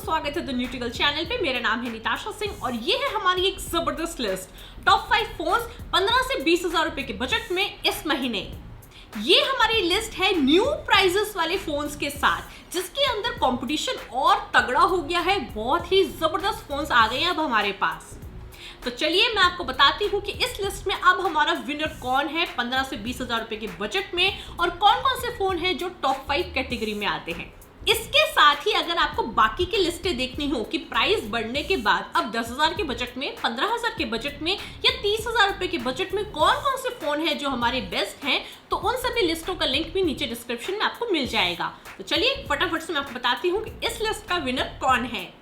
स्वागत है the nutri channel पे। मेरा नाम है निताशा सिंह और ये है हमारी एक जबरदस्त लिस्ट टॉप 5 फोन्स 15 से 20 हजार रुपए के बजट में इस महीने। ये हमारी लिस्ट है न्यू प्राइजेस वाले फोन्स के साथ, जिसके अंदर कंपटीशन और तगड़ा हो गया है। बहुत ही जबरदस्त फोन्स आ गए हैं अब हमारे पास। तो चलिए मैं आपको बताती हूँ कि इस लिस्ट में अब हमारा विनर कौन है 15 से 20 हजार रुपए के बजट में, और कौन कौन से फोन है जो टॉप 5 कैटेगरी में आते हैं। इसके साथ ही अगर आपको बाकी की लिस्टें देखनी हो कि प्राइस बढ़ने के बाद अब 10,000 के बजट में, 15,000 के बजट में या 30,000 रुपए के बजट में कौन कौन से फोन है जो हमारे बेस्ट हैं, तो उन सभी लिस्टों का लिंक भी नीचे डिस्क्रिप्शन में आपको मिल जाएगा। तो चलिए फटाफट से मैं आपको बताती हूँ कि इस लिस्ट का विनर कौन है।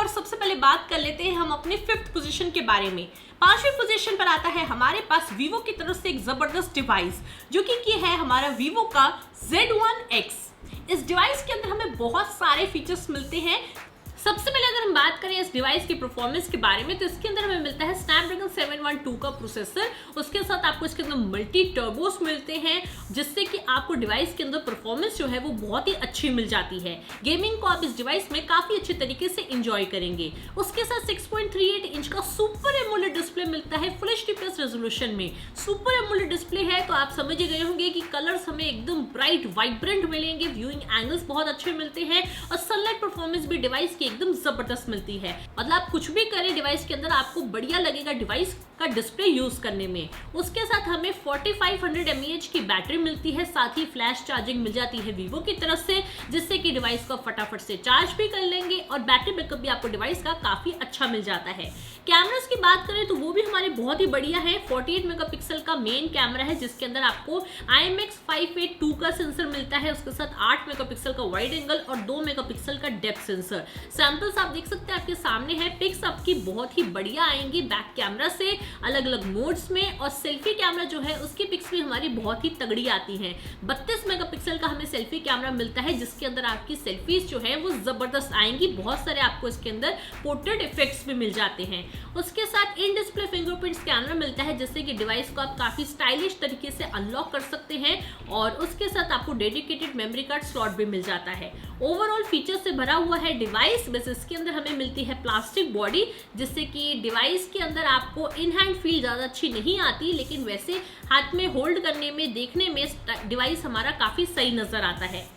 सबसे पहले बात कर लेते हैं हम अपने 5th पोजीशन के बारे में। 5वीं पोजीशन पर आता है हमारे पास वीवो की तरफ से एक जबरदस्त डिवाइस, जो कि है हमारा वीवो का Z1X। इस डिवाइस के अंदर हमें बहुत सारे फीचर्स मिलते हैं। सबसे पहले अगर हम बात करें इस डिवाइस की परफॉर्मेंस के बारे में, तो इसके अंदर हमें मिलता है स्नैपड्रैगन 712 का प्रोसेसर। उसके साथ आपको इसके अंदर मल्टी टर्बोस मिलते हैं, जिससे कि आपको डिवाइस के अंदर परफॉर्मेंस जो है वो बहुत ही अच्छी मिल जाती है। गेमिंग को आप इस डिवाइस में काफी अच्छे तरीके से एंजॉय करेंगे। उसके साथ 6.38 इंच का सुपर एमोलेड डिस्प्ले मिलता है फुल HD+ रेजोल्यूशन में। सुपर एमोलेड डिस्प्ले है तो आप समझ गए होंगे कि कलर्स हमें एकदम ब्राइट वाइब्रेंट मिलेंगे, व्यूइंग एंगल्स बहुत अच्छे मिलते हैं, और सनलाइट परफॉर्मेंस भी डिवाइस की एकदम जबरदस्त मिलती है। मतलब आप कुछ भी करें डिवाइस के अंदर आपको बढ़िया लगेगा डिवाइस का डिस्प्ले यूज करने में। उसके साथ हमें 4500 mAh की बैटरी मिलती है, साथ ही फ्लैश चार्जिंग मिल जाती है वीवो की तरफ से, जिससे कि डिवाइस को फटाफट से चार्ज भी कर लेंगे, और बैटरी बैकअप भी आपको डिवाइस का काफी अच्छा मिल जाता है। कैमरास की बात करें तो वो भी हमारे बहुत ही बढ़िया है। 48 मेगापिक्सल का मेन कैमरा है, जिसके अंदर आपको IMX582 का सेंसर मिलता है। उसके साथ 8 मेगापिक्सल का वाइड एंगल और 2 मेगापिक्सल का डेप्थ सेंसर। सैंपल्स आप देख सकते हैं आपके सामने है। पिक्स आपकी बहुत ही बढ़िया आएंगी बैक कैमरा से अलग अलग मोड्स में, और सेल्फी कैमरा जो है उसकी पिक्स भी हमारी बहुत ही तगड़ी आती हैं। 32 मेगापिक्सल का हमें सेल्फी कैमरा मिलता है, जिसके अंदर आपकी सेल्फीज जो है वो जबरदस्त आएंगी। बहुत सारे आपको इसके अंदर पोर्ट्रेट इफेक्ट्स भी मिल जाते हैं। उसके साथ इन डिस्प्ले फिंगरप्रिंट स्कैनर मिलता है, जिससे कि डिवाइस को आप काफी स्टाइलिश तरीके से अनलॉक कर सकते हैं, और उसके साथ आपको डेडिकेटेड मेमोरी कार्ड स्लॉट भी मिल जाता है। ओवरऑल फीचर से भरा हुआ है डिवाइस। बस इसके अंदर हमें मिलती है प्लास्टिक बॉडी, जिससे कि डिवाइस के अंदर आपको इन हैंड फील ज्यादा अच्छी नहीं आती, लेकिन वैसे हाथ में होल्ड करने में, देखने में डिवाइस हमारा काफी सही नजर आता है।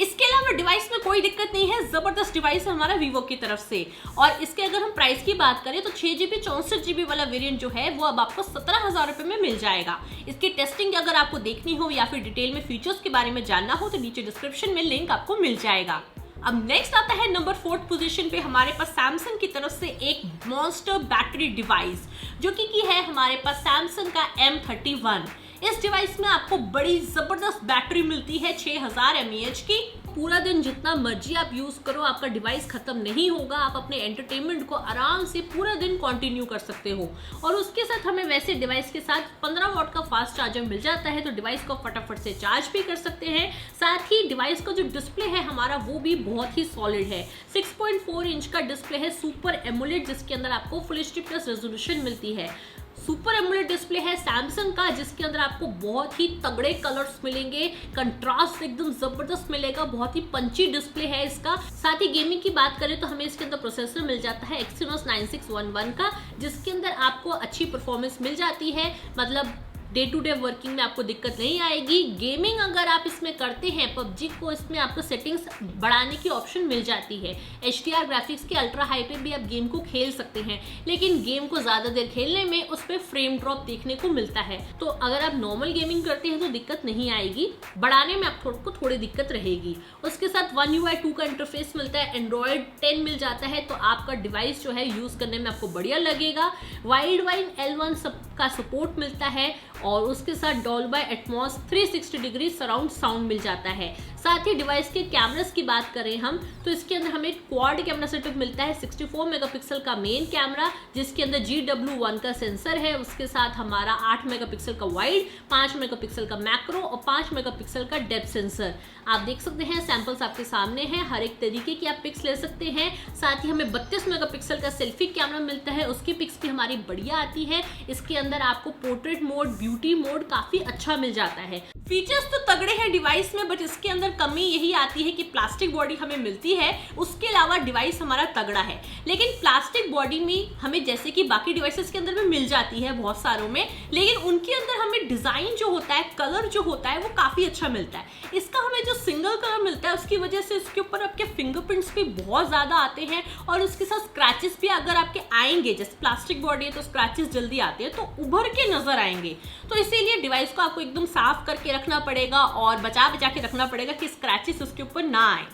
इसके अलावा डिवाइस में कोई दिक्कत नहीं है, जबरदस्त डिवाइस है हमारा वीवो की तरफ से। और इसके अगर हम प्राइस की बात करें तो 6GB 64GB वाला वेरिएंट जो है वो अब आपको 17,000 रुपए में मिल जाएगा। इसकी टेस्टिंग अगर आपको देखनी हो या फिर डिटेल में फीचर्स के बारे में जानना हो तो नीचे डिस्क्रिप्शन में लिंक आपको मिल जाएगा। अब नेक्स्ट आता है नंबर 4th पोजीशन पे हमारे पास सैमसंग की तरफ से एक मॉन्स्टर बैटरी डिवाइस, जो कि है हमारे पास सैमसंग का M31। इस डिवाइस में आपको बड़ी जबरदस्त बैटरी मिलती है 6000 mAh की। पूरा दिन जितना मर्जी आप यूज करो आपका डिवाइस खत्म नहीं होगा। आप अपने एंटरटेनमेंट को आराम से पूरा दिन कंटिन्यू कर सकते हो। और उसके साथ हमें वैसे डिवाइस के साथ 15 वॉट का फास्ट चार्जर मिल जाता है, तो डिवाइस को फटाफट से चार्ज भी कर सकते हैं। साथ ही डिवाइस का जो डिस्प्ले है हमारा वो भी बहुत ही सॉलिड है। 6.4 इंच का डिस्प्ले है सुपर एमोलेड, जिसके अंदर आपको फुल HD+ रेजोल्यूशन मिलती है। सुपर एमोलेड डिस्प्ले है सैमसंग का, जिसके अंदर आपको बहुत ही तगड़े कलर्स मिलेंगे, कंट्रास्ट एकदम जबरदस्त मिलेगा, बहुत ही पंची डिस्प्ले है इसका। साथ ही गेमिंग की बात करें तो हमें इसके अंदर प्रोसेसर मिल जाता है Exynos 9611 का, जिसके अंदर आपको अच्छी परफॉर्मेंस मिल जाती है। मतलब डे टू डे वर्किंग में आपको दिक्कत नहीं आएगी। गेमिंग अगर आप इसमें करते हैं PUBG को, इसमें आपको सेटिंग्स बढ़ाने की ऑप्शन मिल जाती है। HDR ग्राफिक्स के अल्ट्रा हाई पे भी आप गेम को खेल सकते हैं, लेकिन गेम को ज़्यादा देर खेलने में उस पर फ्रेम ड्रॉप देखने को मिलता है। तो अगर आप नॉर्मल गेमिंग करते हैं तो दिक्कत नहीं आएगी, बढ़ाने में आपको थोड़ी दिक्कत रहेगी। उसके साथ One UI 2 का इंटरफेस मिलता है, Android 10 मिल जाता है, तो आपका डिवाइस जो है यूज़ करने में आपको बढ़िया लगेगा। वाइड वाइन L1 का सपोर्ट मिलता है, और उसके साथ Dolby Atmos 360 degree surround sound मिल जाता है। साथ ही डिवाइस के कैमरास की बात करें हम तो इसके अंदर हमें क्वाड कैमरा सेटअप मिलता है। 64 मेगापिक्सल का मेन कैमरा जिसके अंदर GW1 का सेंसर है, उसके साथ हमारा 8 मेगापिक्सल का वाइड, 5 मेगापिक्सल का मैक्रो और 5 मेगापिक्सल का डेप्थ सेंसर। आप देख सकते हैं सैंपल्स आपके सामने हैं, हर एक तरीके की आप पिक्स ले सकते हैं। साथ ही हमें 32 मेगापिक्सल का सेल्फी कैमरा मिलता है, उसकी पिक्स भी हमारी बढ़िया आती है। इसके अंदर आपको पोर्ट्रेट मोड, ब्यूटी मोड काफी अच्छा मिल जाता है। फीचर्स तो तगड़े हैं डिवाइस में, बट इसके अंदर कमी यही आती है कि प्लास्टिक बॉडी हमें मिलती है, उसके अलावा डिवाइस हमारा तगड़ा है। लेकिन प्लास्टिक बॉडी में हमें जैसे कि बाकी डिवाइसेस के अंदर में मिल जाती है बहुत सारों में, लेकिन उनके अंदर हमें डिजाइन जो होता है, कलर जो होता है वो काफी अच्छा मिलता है। इसका हमें जो सिंगल कलर मिलता है उसकी वजह से इसके ऊपर आपके फिंगरप्रिंट्स भी बहुत ज्यादा आते हैं और उसके साथ स्क्रैचेस भी अगर आपके आएंगे, जैसे प्लास्टिक बॉडी है तो स्क्रैचेस जल्दी आते हैं तो उभर के नजर आएंगे। तो इसीलिए डिवाइस को आपको एकदम साफ करके रखना पड़ेगा और बचा के रखना पड़ेगा कि स्क्रैचेस उसके ऊपर ना आए।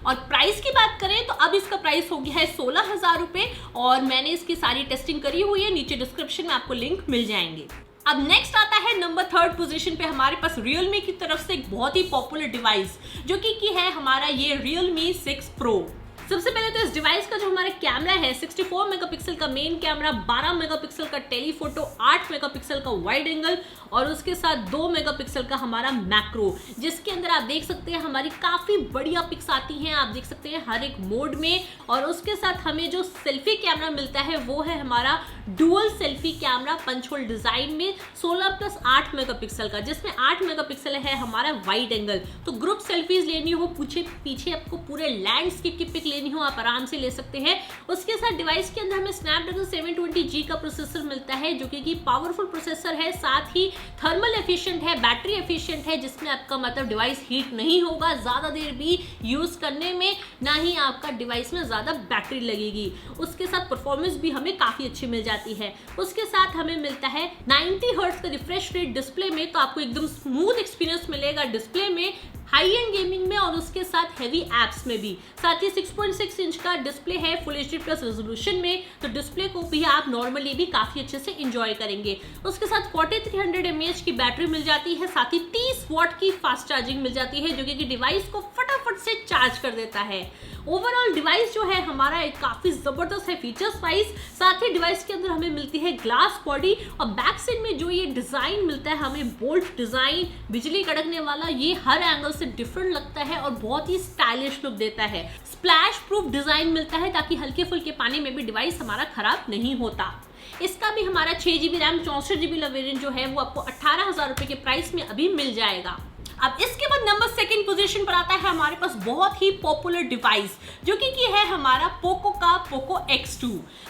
और प्राइस की बात करें तो अब इसका प्राइस हो गया है 16,000 रुपए और मैंने इसकी सारी टेस्टिंग करी हुई है, नीचे डिस्क्रिप्शन में आपको लिंक मिल जाएंगे। अब नेक्स्ट आता है नंबर 3 पोजीशन पे हमारे पास Realme की तरफ से एक बहुत ही पॉपुलर डिवाइस जो कि है हमारा ये Realme 6 Pro। सबसे पहले तो इस डिवाइस का जो हमारा कैमरा है 64 मेगापिक्सल का मेन कैमरा, 12 मेगापिक्सल का टेलीफोटो, 8 मेगापिक्सल का वाइड एंगल और उसके साथ 2 मेगापिक्सल का हमारा मैक्रो, जिसके अंदर आप देख सकते हैं हमारी काफी बढ़िया पिक्स आती हैं, आप देख सकते हैं हर एक मोड में। और उसके साथ हमें जो सेल्फी कैमरा मिलता है वो है हमारा dual selfie camera punch hole design में 16+8 मेगापिक्सल का, जिसमें 8 मेगापिक्सल है हमारा वाइड एंगल। तो ग्रुप सेल्फीज लेनी हो, पीछे आपको पूरे लैंडस्केप की पिक लेनी हो, आप आराम से ले सकते हैं। उसके साथ डिवाइस के अंदर हमें स्नैपड्रैगन 720G का प्रोसेसर मिलता है जो कि पावरफुल प्रोसेसर है, साथ ही थर्मल एफिशिएंट है, बैटरी एफिशिएंट है, जिसमें आपका मतलब डिवाइस हीट नहीं होगा ज्यादा देर भी यूज करने में, ना ही आपका डिवाइस में ज्यादा बैटरी लगेगी। उसके साथ परफॉर्मेंस भी हमें काफी अच्छी मिल जाती है। उसके साथ हमें मिलता है 90 हर्ट्ज का रिफ्रेश रेट डिस्प्ले में, तो आपको एकदम स्मूथ एक्सपीरियंस मिलेगा डिस्प्ले में, हाई एंड गेमिंग में और उसके साथ हैवी एप्स में भी। साथ ही 6.6 इंच का डिस्प्ले है फुल HD प्लस रेजोल्यूशन में, तो डिस्प्ले को भी आप नॉर्मली भी काफी अच्छे से एंजॉय करेंगे। उसके साथ 4300 mAh की बैटरी मिल जाती है, साथ ही 30 वॉट की फास्ट चार्जिंग मिल जाती है जो कि डिवाइस को फटाफट से चार्ज कर देता है। ओवरऑल डिवाइस जो है हमारा एक काफी जबरदस्त है फीचर्स वाइज। साथ ही डिवाइस के अंदर हमें मिलती है ग्लास बॉडी और बैक साइड में जो ये डिजाइन मिलता है हमें बोल्ट डिजाइन, बिजली कड़कने वाला, ये हर एंगल से डिफरेंट लगता है और बहुत ही स्टाइलिश लुक देता है। स्प्लैश प्रूफ डिजाइन मिलता है ताकि हल्के फुल्के पानी में भी डिवाइस हमारा खराब नहीं होता। इसका भी हमारा 6GB रैम 64GB वेरिएंट जो है वो आपको 18,000 रुपए के प्राइस में अभी मिल जाएगा। अब इसके बाद नंबर 2 पोजीशन पर आता है हमारे पास बहुत ही पॉपुलर डिवाइस जो कि है हमारा पोको का पोको X2।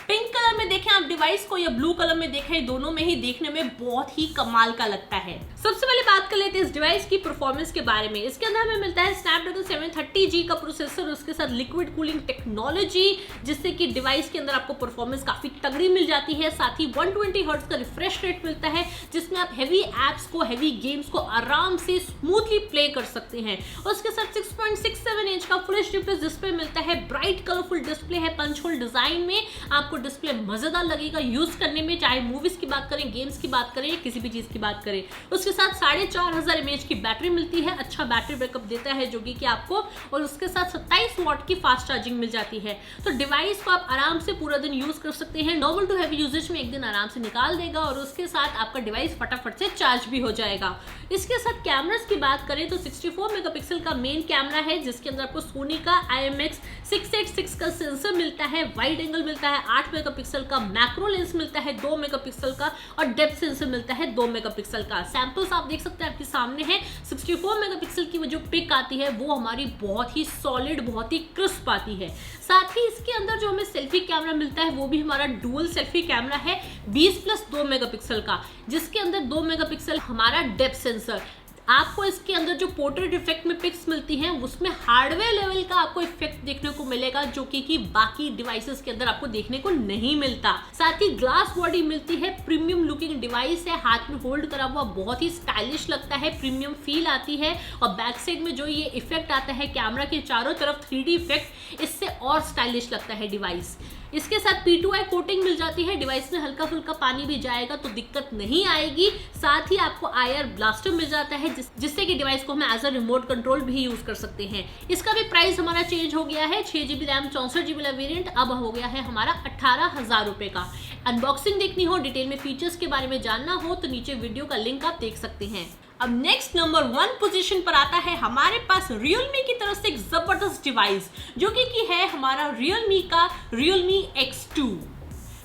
पिंक कलर में देखें आप डिवाइस को या ब्लू कलर में देखें, दोनों में ही देखने में बहुत ही कमाल का लगता है। सबसे पहले बात कर लेते हैं इस डिवाइस की परफॉर्मेंस के बारे में। इसके अंदर हमें मिलता है स्नैपड्रैगन 730G का प्रोसेसर, उसके साथ लिक्विड कूलिंग टेक्नोलॉजी, जिससे कि डिवाइस के अंदर आपको परफॉर्मेंस काफी तगड़ी मिल जाती है। साथ ही 120 हर्ट्ज का रिफ्रेश रेट मिलता है जिसमें आप हैवी एप्स को, हैवी गेम्स को आराम से स्मूथली प्ले कर सकते हैं। उसके साथ 6.67 इंच का फुल HD प्लस डिस्प्ले मिलता है, ब्राइट कलरफुल डिस्प्ले है पंच होल डिजाइन में, आपको डिस्प्ले मजेदार लगेगा यूज करने में, चाहे मूवीज की बात करें, गेम्स की बात करें, किसी भी चीज की बात करें। उसके साथ 4500 mAh की बैटरी मिलती है, अच्छा बैटरी बैकअप देता है जो कि आपको, और उसके साथ 27 वॉट की फास्ट चार्जिंग मिल जाती है। तो डिवाइस को आप आराम से पूरा दिन यूज कर सकते हैं, नॉर्मल टू हैवी यूजेज में एक दिन आराम से निकाल देगा और उसके साथ आपका डिवाइस फटाफट से चार्ज भी हो जाएगा। इसके साथ कैमरास की बात करें तो 64 मेगापिक्सल का मेन कैमरा है जिसके अंदर आपको सोनी का IMX686 का सेंसर मिलता है, वाइड एंगल मिलता है, 8 मेगापिक्सल का मैक्रो लेंस मिलता है 2 मेगापिक्सल का, और डेप्थ सेंसर मिलता है 2 मेगापिक्सल का। सैंपल्स आप देख सकते हैं आपके सामने है। 64 मेगापिक्सल की जो पिक आती है वो हमारी बहुत ही सॉलिड, बहुत ही क्रिस्प आती है। साथ ही इसके अंदर जो हमें सेल्फी कैमरा मिलता है वो भी हमारा डुअल सेल्फी कैमरा है 20+2 मेगापिक्सल का, जिसके अंदर 2 मेगापिक्सल हमारा डेप्थ सेंसर। आपको इसके अंदर जो पोर्ट्रेट इफेक्ट में पिक्स मिलती हैं उसमें हार्डवेयर लेवल का आपको इफेक्ट देखने को मिलेगा जो कि बाकी डिवाइसेस के अंदर आपको देखने को नहीं मिलता। साथ ही ग्लास बॉडी मिलती है, प्रीमियम लुकिंग डिवाइस है, हाथ में होल्ड करा हुआ बहुत ही स्टाइलिश लगता है, प्रीमियम फील आती है। और बैक साइड में जो ये इफेक्ट आता है कैमरा के चारों तरफ 3D इफेक्ट, इससे और स्टाइलिश लगता है डिवाइस। इसके साथ P2I कोटिंग मिल जाती है, डिवाइस में हल्का फुल्का पानी भी जाएगा तो दिक्कत नहीं आएगी। साथ ही आपको IR ब्लास्टर मिल जाता है जिससे कि डिवाइस को हम एज अ रिमोट कंट्रोल भी यूज कर सकते हैं। इसका भी प्राइस हमारा चेंज हो गया है, 6GB रैम 64GB वाला वेरिएंट अब हो गया है हमारा 18,000 रुपए का। अनबॉक्सिंग देखनी हो, डिटेल में फीचर्स के बारे में जानना हो तो नीचे वीडियो का लिंक आप देख सकते हैं। अब नेक्स्ट नंबर 1 पोजीशन पर आता है हमारे पास Realme की तरफ से एक जबरदस्त डिवाइस जो कि है हमारा Realme का Realme X2।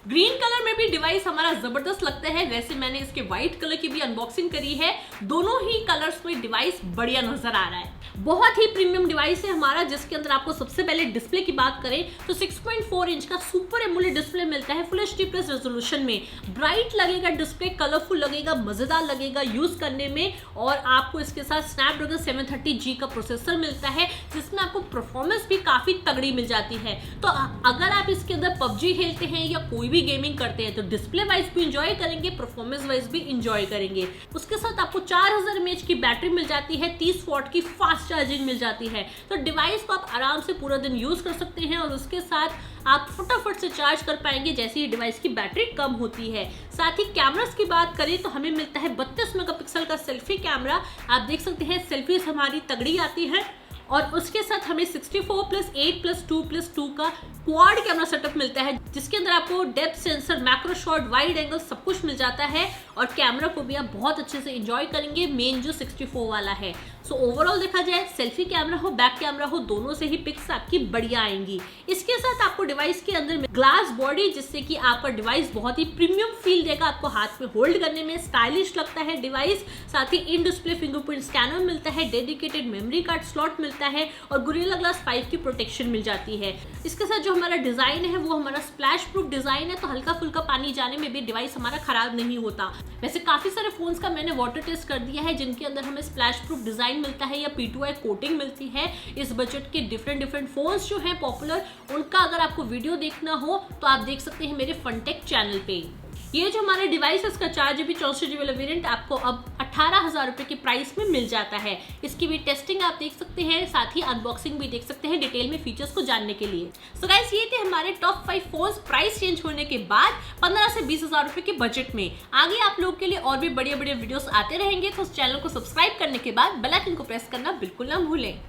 ग्रीन कलर में भी डिवाइस हमारा जबरदस्त लगता है। वैसे मैंने इसके व्हाइट कलर की भी अनबॉक्सिंग करी है, दोनों ही कलर्स में डिवाइस बढ़िया नजर आ रहा है। बहुत ही प्रीमियम डिवाइस है हमारा, जिसके अंदर आपको सबसे पहले डिस्प्ले की बात करें तो 6.4 इंच का सुपर एमोलेड डिस्प्ले मिलता है फुल HD प्लस रेजोल्यूशन में। ब्राइट लगेगा डिस्प्ले, कलरफुल लगेगा, मजेदार लगेगा यूज करने में। और आपको इसके साथ स्नैपड्रैगन 730G का प्रोसेसर मिलता है जिसमें आपको परफॉर्मेंस भी काफी तगड़ी मिल जाती है। तो अगर आप इसके अंदर PUBG खेलते हैं या कोई भी गेमिंग करते हैं तो डिस्प्ले वाइज भी इंजॉय करेंगे, परफॉर्मेंस वाइज भी इंजॉय करेंगे। उसके साथ आपको 4000 mAh की बैटरी मिल जाती है, 30 वॉट की फास्ट चार्जिंग मिल जाती है। तो डिवाइस को आप आराम से पूरा दिन यूज कर सकते हैं और उसके साथ आप फटाफट से चार्ज कर पाएंगे जैसे ही डिवाइस की बैटरी कम होती है। साथ ही कैमरास की बात करें तो हमें मिलता है 32 मेगापिक्सल का सेल्फी कैमरा। आप देख सकते हैं सेल्फीज हमारी तगड़ी आती है। और उसके साथ हमें 64+8+2+2 का क्वाड कैमरा सेटअप मिलता है जिसके अंदर आपको depth sensor, macro shot, wide angle सब कुछ मिल जाता है। और कैमरा को भी आप बहुत अच्छे से एंजॉय करेंगे, मेन जो 64 वाला है। सो ओवरऑल देखा जाए सेल्फी कैमरा हो, बैक कैमरा हो, दोनों से ही पिक्स आपकी बढ़िया आएंगी। इसके साथ आपको डिवाइस के अंदर ग्लास बॉडी, जिससे कि आपका डिवाइस बहुत ही प्रीमियम फील देगा, आपको हाथ में होल्ड करने में स्टाइलिश लगता है डिवाइस। साथ ही इन डिस्प्ले फिंगरप्रिंट स्कैनर मिलता है, डेडिकेटेड मेमोरी कार्ड स्लॉट मिलता है और गोरिल्ला ग्लास 5 की प्रोटेक्शन मिल जाती है। इसके साथ जो हमारा डिजाइन है वो हमारा स्प्लैश प्रूफ डिजाइन है, तो हल्का फुल्का पानी जाने में भी डिवाइस हमारा खराब नहीं होता। वैसे काफी सारे फोन्स का मैंने वाटर टेस्ट कर दिया है जिनके अंदर हमें स्प्लैश प्रूफ डिजाइन मिलता है या P2I कोटिंग मिलती है। इस बजट के डिफरेंट फोन्स जो हैं पॉपुलर, उनका अगर आपको वीडियो देखना हो तो आप देख सकते हैं मेरे फनटेक चैनल पे। ये जो हमारा डिवाइस है इसका 4GB 64GB वाला वेरिएंट आपको अब 18,000 रुपए की प्राइस में मिल जाता है। इसकी भी टेस्टिंग आप देख सकते हैं, साथ ही अनबॉक्सिंग भी देख सकते हैं डिटेल में फीचर्स को जानने के लिए। सो गाइस, ये थे हमारे टॉप 5 फोन्स प्राइस चेंज होने के बाद 15 से 20,000 रुपए के बजट में। आगे आप लोग के लिए और भी बढ़िया वीडियोस आते रहेंगे, तो उस चैनल को सब्सक्राइब करने के बाद बेल आइकन को प्रेस करना बिल्कुल ना भूलें।